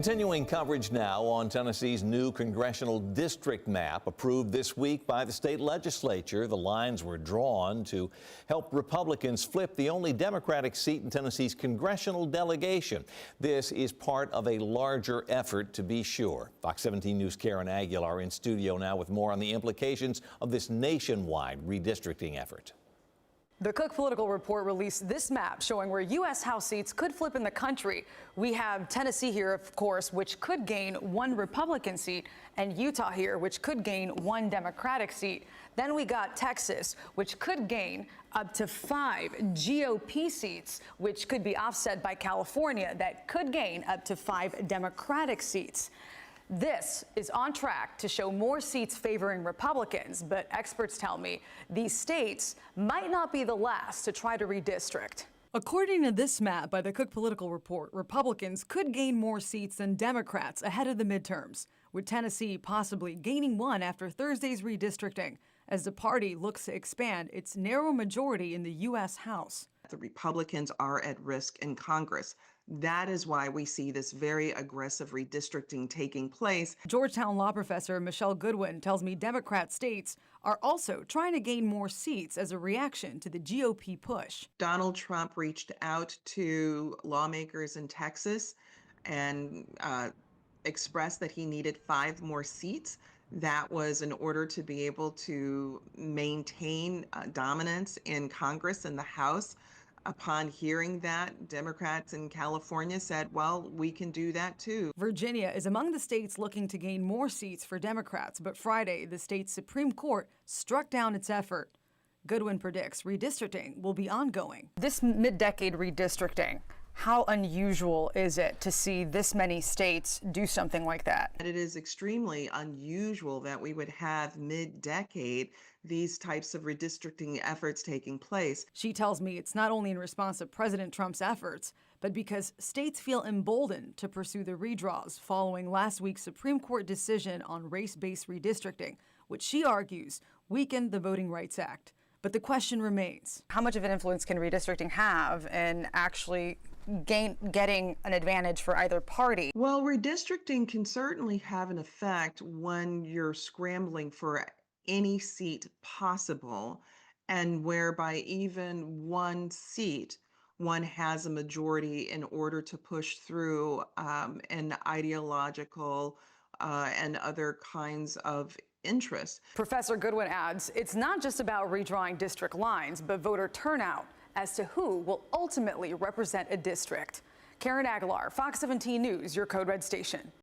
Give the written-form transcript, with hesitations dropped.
Continuing coverage now on Tennessee's new congressional district map approved this week by the state legislature. The lines were drawn to help Republicans flip the only Democratic seat in Tennessee's congressional delegation. This is part of a larger effort, to be sure. Fox 17 News' Karen Aguilar in studio now with more on the implications of this nationwide redistricting effort. The Cook Political Report released this map showing where U.S. House seats could flip in the country. We have Tennessee here, of course, which could gain one Republican seat, and Utah here, which could gain one Democratic seat. Then we got Texas, which could gain up to 5 GOP seats, which could be offset by California, that could gain up to 5 Democratic seats. This is on track to show more seats favoring Republicans, but experts tell me these states might not be the last to try to redistrict. According to this map by the Cook Political Report, Republicans could gain more seats than Democrats ahead of the midterms, with Tennessee possibly gaining one after Thursday's redistricting, as the party looks to expand its narrow majority in the U.S. House. The Republicans are at risk in Congress. That is why we see this very aggressive redistricting taking place. Georgetown Law professor Michele Goodwin tells me Democrat states are also trying to gain more seats as a reaction to the GOP push. Donald Trump reached out to lawmakers in Texas and expressed that he needed 5 more seats. That was in order to be able to maintain dominance in Congress and the House. Upon hearing that, Democrats in California said, well, we can do that too. Virginia is among the states looking to gain more seats for Democrats, but Friday, the state's Supreme Court struck down its effort. Goodwin predicts redistricting will be ongoing. This mid-decade redistricting, how unusual is it to see this many states do something like that? It is extremely unusual that we would have mid-decade these types of redistricting efforts taking place. She tells me it's not only in response to President Trump's efforts, but because states feel emboldened to pursue the redraws following last week's Supreme Court decision on race-based redistricting, which she argues weakened the Voting Rights Act. But the question remains, how much of an influence can redistricting have in actually getting an advantage for either party? Well, redistricting can certainly have an effect when you're scrambling for any seat possible, and whereby even one seat, one has a majority in order to push through an ideological and other kinds of interests. Professor Goodwin adds, it's not just about redrawing district lines, but voter turnout as to who will ultimately represent a district. Karen Aguilar, Fox 17 News, your Code Red station.